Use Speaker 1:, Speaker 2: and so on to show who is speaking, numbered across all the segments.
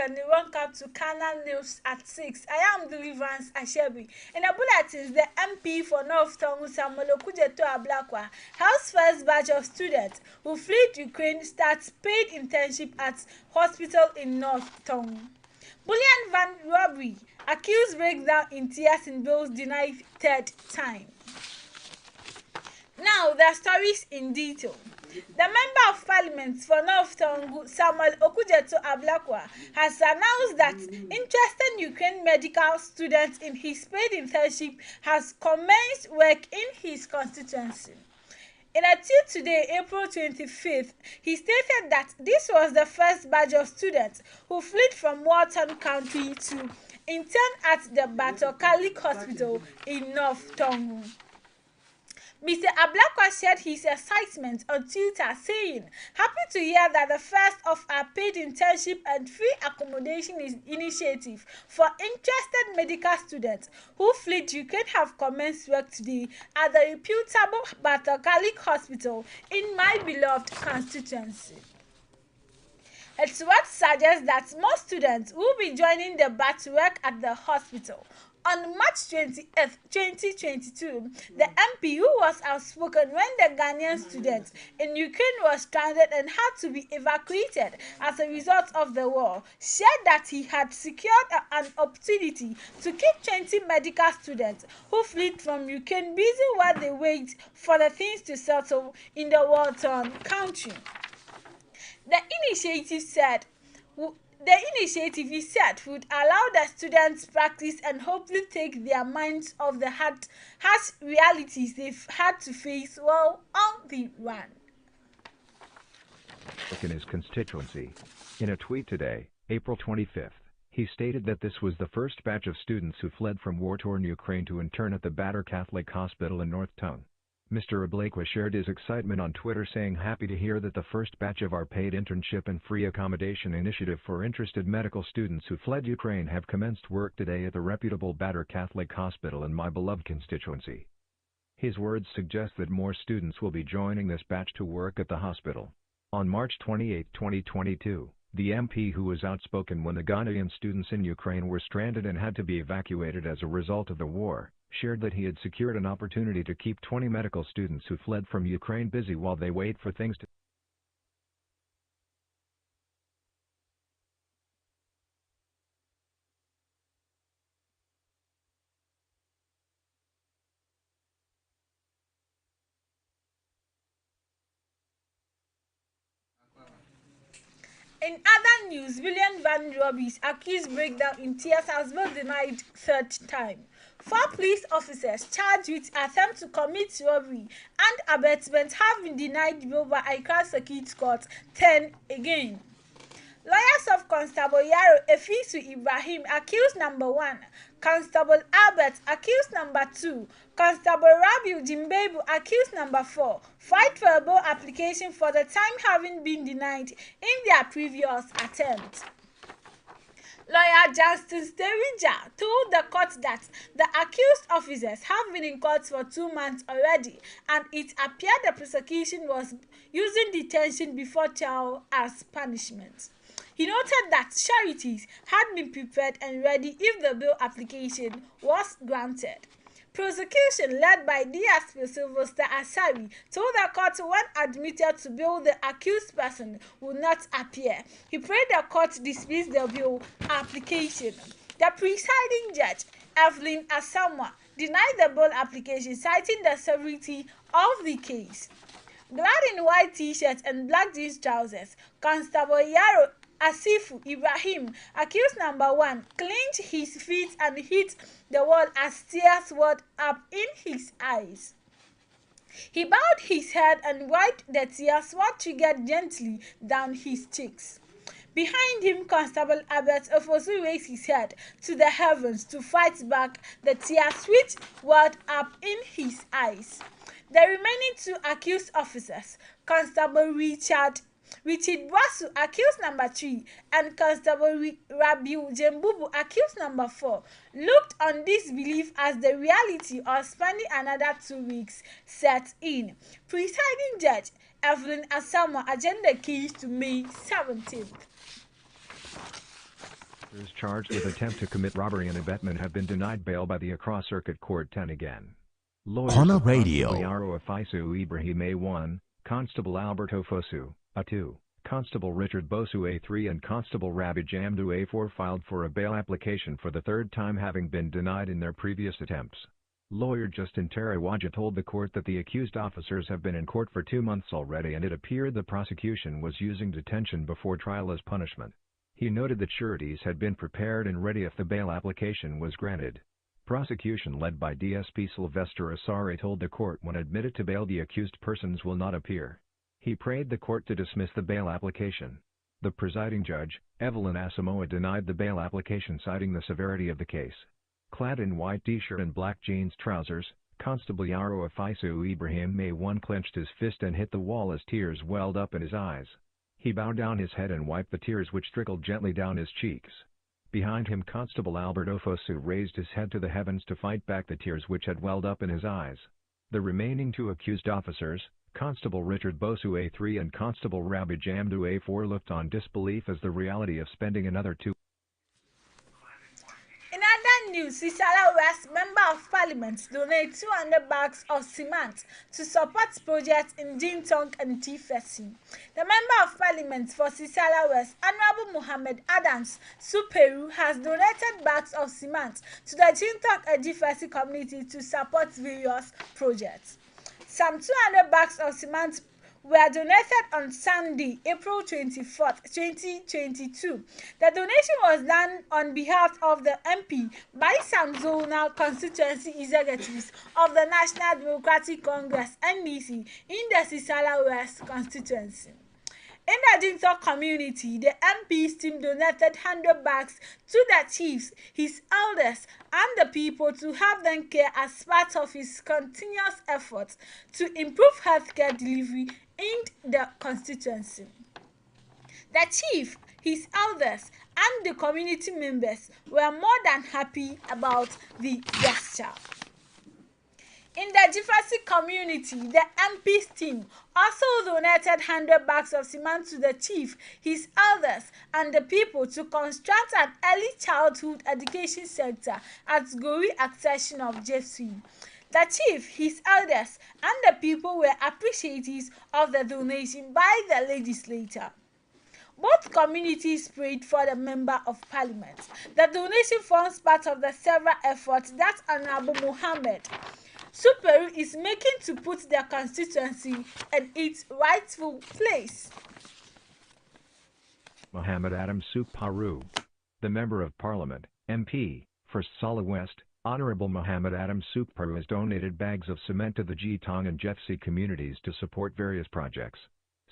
Speaker 1: and welcome to Canal News at 6. I am Deliverance Ashebi. In the bulletins, the MP for North Tongu Samuel Okujeto Ablakwa, House first batch of students who fled Ukraine starts paid internship at hospital in North Tongu. Bullion van robbery, accused breakdown in tears in bills denied third time. Now, the stories in detail. The Member of Parliament for North Tongu, Samuel Okujeto Ablakwa, has announced that interested Ukraine medical students in his paid internship has commenced work in his constituency. In a tweet today, April 25th, he stated that this was the first batch of students who fled from war-torn country to intern at the Batokalik Hospital in North Tongu. Mr. Ablakwa shared his excitement on Twitter, saying, "Happy to hear that the first of our paid internship and free accommodation initiative for interested medical students who fled Ukraine have commenced work today at the reputable Batokalik Hospital in my beloved constituency." It's what suggests that most students will be joining the batch work at the hospital. On March 28, 2022, the MP, who was outspoken when the Ghanaian student in Ukraine was stranded and had to be evacuated as a result of the war, shared that he had secured an opportunity to keep 20 medical students who fled from Ukraine busy while they wait for the things to settle in the war-torn country. The initiative, he said, would allow the students practice and hopefully take their minds off the harsh realities they've had to face while on the run.
Speaker 2: In his constituency. In a tweet today, April 25th, he stated that this was the first batch of students who fled from war-torn Ukraine to intern at the Batter Catholic Hospital in North Tongue. Mr. Ablakwa shared his excitement on Twitter, saying, "Happy to hear that the first batch of our paid internship and free accommodation initiative for interested medical students who fled Ukraine have commenced work today at the reputable Batter Catholic Hospital in my beloved constituency." His words suggest that more students will be joining this batch to work at the hospital. On March 28, 2022, the MP, who was outspoken when the Ghanaian students in Ukraine were stranded and had to be evacuated as a result of the war, shared that he had secured an opportunity to keep 20 medical students who fled from Ukraine busy while they wait for things to
Speaker 1: In other news, William Van Robbies accused breakdown in tears has been denied third time. 4 police officers charged with attempt to commit robbery and abetment have been denied bail by Accra Circuit Court 10 again. Lawyers of Constable Yaro Efisu Ibrahim accused number 1, Constable Albert accused number 2, Constable Rabiu Jimbebu accused number 4, fight for a bail application for the time having been denied in their previous attempt. Lawyer Justin Sterija told the court that the accused officers have been in court for 2 months already, and it appeared the prosecution was using detention before trial as punishment. He noted that sureties had been prepared and ready if the bail application was granted. Prosecution led by DSP Sylvester Asari told the court when admitted to bail the accused person would not appear. He prayed the court dismiss the bail application. The presiding judge, Evelyn Asamoah, denied the bail application, citing the severity of the case. Clad in white t-shirts and black jeans trousers, Constable Yaro Asifu Ibrahim, accused number 1, clenched his feet and hit the wall as tears welled up in his eyes. He bowed his head and wiped the tears while triggered gently down his cheeks. Behind him, Constable Albert Ofosu raised his head to the heavens to fight back the tears which welled up in his eyes. The remaining 2 accused officers, Constable Richard Bwasu, accused number 3, and Constable Rabiu Jembubu, accused number 4, looked on disbelief as the reality of spending another 2 weeks set in. Presiding Judge Evelyn Asamoah adjourned the case to May 17th.
Speaker 2: Others charged with attempt to commit robbery and abetment have been denied bail by the Accra Circuit Court 10 again. Lawyers
Speaker 3: Corner
Speaker 2: of
Speaker 3: Radio.
Speaker 2: Constable Yaro Afaisu Ibrahim A1, Constable Alberto Fosu, A2, Constable Richard Bosu A3 and Constable Rabi Jamdu A4 filed for a bail application for the third time, having been denied in their previous attempts. Lawyer Justin Tarawaja told the court that the accused officers have been in court for 2 months already and it appeared the prosecution was using detention before trial as punishment. He noted that sureties had been prepared and ready if the bail application was granted. Prosecution led by DSP Sylvester Asare told the court when admitted to bail the accused persons will not appear. He prayed the court to dismiss the bail application. The presiding judge, Evelyn Asamoah, denied the bail application citing the severity of the case. Clad in white t-shirt and black jeans trousers, Constable Yaro Afaisu Ibrahim A1 clenched his fist and hit the wall as tears welled up in his eyes. He bowed down his head and wiped the tears which trickled gently down his cheeks. Behind him Constable Alberto Fosu raised his head to the heavens to fight back the tears which had welled up in his eyes. The remaining 2 accused officers, Constable Richard Bosu A3 and Constable Rabi Jamdu A4, looked on disbelief as the reality of spending another 2.
Speaker 1: In other news, Sisala West Member of Parliament donated 200 bags of cement to support projects in Jintong and Tifesi. The Member of Parliament for Sisala West, Honorable Mohammed Adams Superu, has donated bags of cement to the Jintong and Tifesi community to support various projects. Some 200 bags of cement were donated on Sunday, April 24th, 2022. The donation was done on behalf of the MP by some zonal constituency executives of the National Democratic Congress (NDC) in the Sisala West constituency. In the Jintong community, the MP's team donated 100 bags to the chiefs, his elders, and the people to have them care as part of his continuous efforts to improve healthcare delivery in the constituency. The chief, his elders, and the community members were more than happy about the gesture. In the Jifasi community, the MP's team also donated 100 bags of cement to the chief, his elders, and the people to construct an early childhood education center at Gori accession of Jefferson. The chief, his elders, and the people were appreciative of the donation by the legislator. Both communities prayed for the Member of Parliament. The donation forms part of the several efforts that Honorable Mohammed Superu is making to put the constituency in its rightful place.
Speaker 2: Mohammed Adam Superu, the Member of Parliament, MP, for Sisala West, Honorable Mohammed Adam Superu has donated bags of cement to the Jintong and Jefferson communities to support various projects.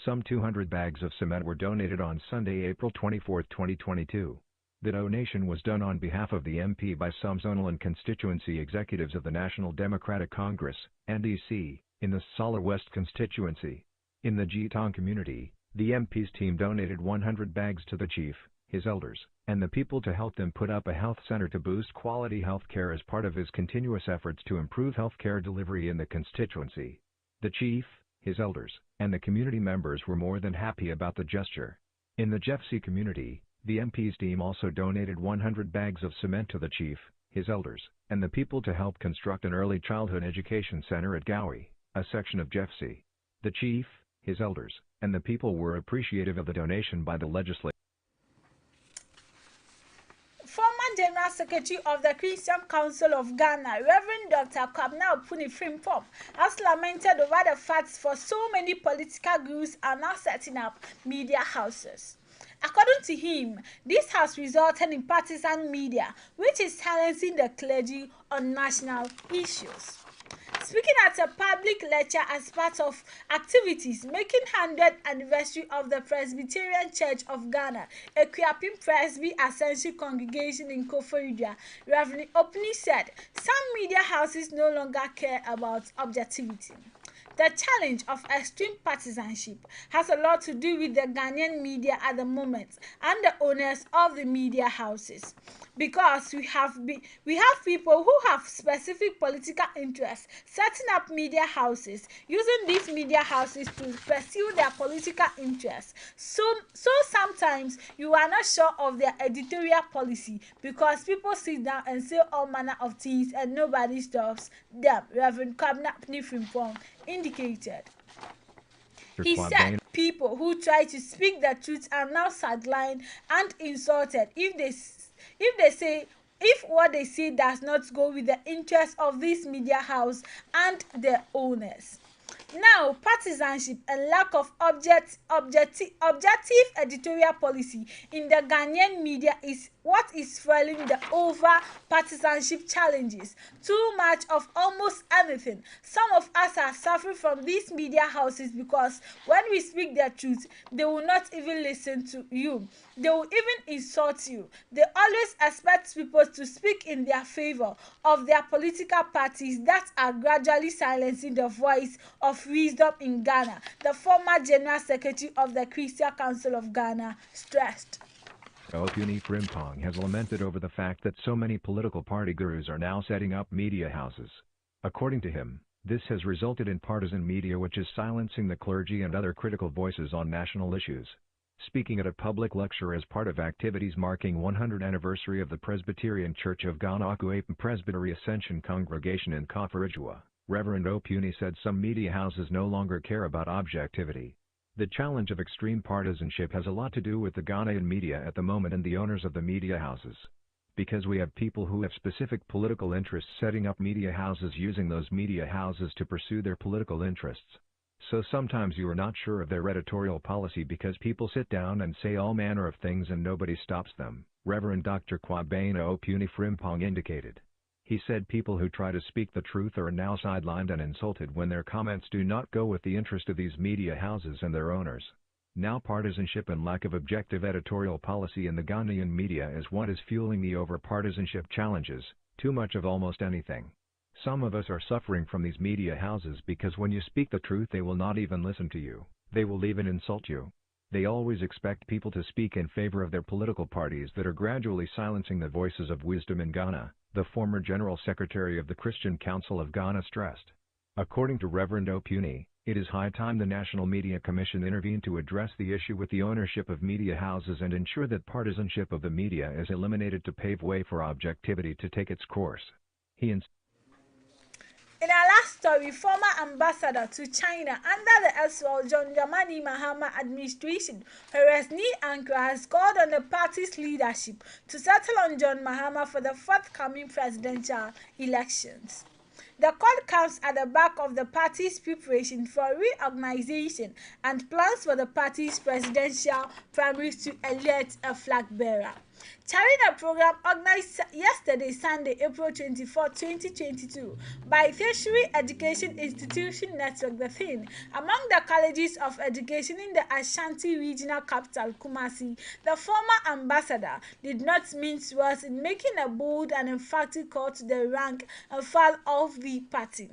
Speaker 2: Some 200 bags of cement were donated on Sunday, April 24, 2022. The donation was done on behalf of the MP by some zonal and constituency executives of the National Democratic Congress, NDC, in the Sisala West constituency. In the Jintong community, the MP's team donated 100 bags to the chief, his elders, and the people to help them put up a health center to boost quality health care as part of his continuous efforts to improve health care delivery in the constituency. The chief, his elders, and the community members were more than happy about the gesture. In the Jefferson community, the MP's team also donated 100 bags of cement to the chief, his elders, and the people to help construct an early childhood education center at Gowie, a section of Jefferson. The chief, his elders, and the people were appreciative of the donation by the legislature.
Speaker 1: Former General Secretary of the Christian Council of Ghana, Reverend Dr. Kwabena Opuni Frimpong, has lamented over the facts for so many political groups are now setting up media houses. According to him, this has resulted in partisan media, which is silencing the clergy on national issues. Speaking at a public lecture as part of activities making 100th anniversary of the Presbyterian Church of Ghana, a Equiapim Presby Ascension congregation in Koforidua, Reverend Opuni said some media houses no longer care about objectivity. The challenge of extreme partisanship has a lot to do with the Ghanaian media at the moment and the owners of the media houses. because we have people who have specific political interests setting up media houses, using these media houses to pursue their political interests. So sometimes you are not sure of their editorial policy because people sit down and say all manner of things and nobody stops them. Reverend Kabna Frimpong indicated. He said people who try to speak the truth are now sidelined and insulted if what they say does not go with the interests of this media house and their owners. Now, partisanship and lack of objective editorial policy in the Ghanaian media is what is fueling the over partisanship challenges. Too much of almost anything. Some of us are suffering from these media houses because when we speak the truth, they will not even listen to you. They will even insult you. They always expect people to speak in their favor of their political parties that are gradually silencing the voice of wisdom in Ghana, the former General Secretary of the Christian Council of Ghana stressed.
Speaker 2: Opuni Frimpong has lamented over the fact that so many political party gurus are now setting up media houses. According to him, this has resulted in partisan media which is silencing the clergy and other critical voices on national issues. Speaking at a public lecture as part of activities marking 100th anniversary of the Presbyterian Church of Ghana Akuapem Presbytery Ascension Congregation in Koforidua, Reverend Opuni said some media houses no longer care about objectivity. The challenge of extreme partisanship has a lot to do with the Ghanaian media at the moment and the owners of the media houses. Because we have people who have specific political interests setting up media houses using those media houses to pursue their political interests. So sometimes you are not sure of their editorial policy because people sit down and say all manner of things and nobody stops them, Reverend Dr. Kwabena Opuni Frimpong indicated. He said people who try to speak the truth are now sidelined and insulted when their comments do not go with the interest of these media houses and their owners. Now partisanship and lack of objective editorial policy in the Ghanaian media is what is fueling the over-partisanship challenges, too much of almost anything. Some of us are suffering from these media houses because when you speak the truth they will not even listen to you, they will even insult you. They always expect people to speak in favor of their political parties that are gradually silencing the voices of wisdom in Ghana, the former General Secretary of the Christian Council of Ghana stressed. According to Reverend Opuni, it is high time the National Media Commission intervened to address the issue with the ownership of media houses and ensure that partisanship of the media is eliminated to pave way for objectivity to take its course.
Speaker 1: In our last story, former ambassador to China under the erstwhile John Dramani Mahama administration, Horesni Ankara, has called on the party's leadership to settle on John Mahama for the forthcoming presidential elections. The call comes at the back of the party's preparation for reorganization and plans for the party's presidential primaries to elect a flag bearer. Chairing a program organized yesterday, Sunday, April 24, 2022, by Tertiary Education Institution Network, the THIN, among the colleges of education in the Ashanti regional capital, Kumasi, the former ambassador did not mince words in making a bold and emphatic call to the rank and file of the party.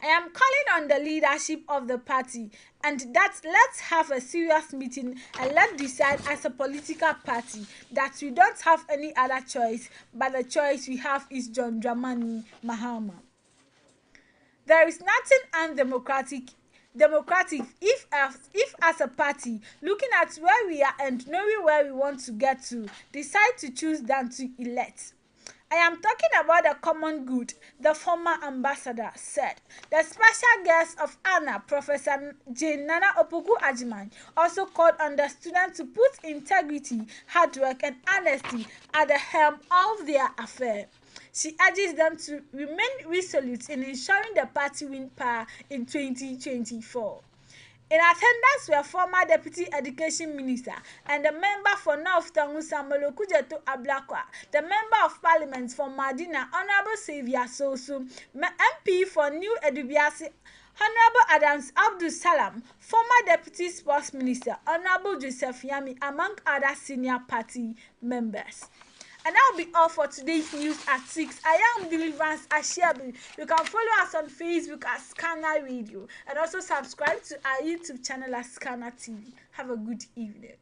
Speaker 1: I am calling on the leadership of the party and that let's have a serious meeting and let's decide as a political party that we don't have any other choice, but the choice we have is John Dramani Mahama. There is nothing undemocratic if as a party, looking at where we are and knowing where we want to get to, decide to choose than to elect. I am talking about the common good, the former ambassador said. The special guest of honor, Professor Jane Nana Opoku Ajiman, also called on the students to put integrity, hard work, and honesty at the helm of their affair. She urges them to remain resolute in ensuring the party win power in 2024. In attendance were former Deputy Education Minister and the member for North Tongu Samuel Kujeto Ablakwa, the Member of Parliament for Madina, Honorable Xavier Sosu, MP for New Edubiasi, Honorable Adams Abdul Salam, former Deputy Sports Minister, Honorable Joseph Yami, among other senior party members. And that will be all for today's news at 6. I am Deliverance Ashiabi. You can follow us on Facebook at Scanner Radio and also subscribe to our YouTube channel at Scanner TV. Have a good evening.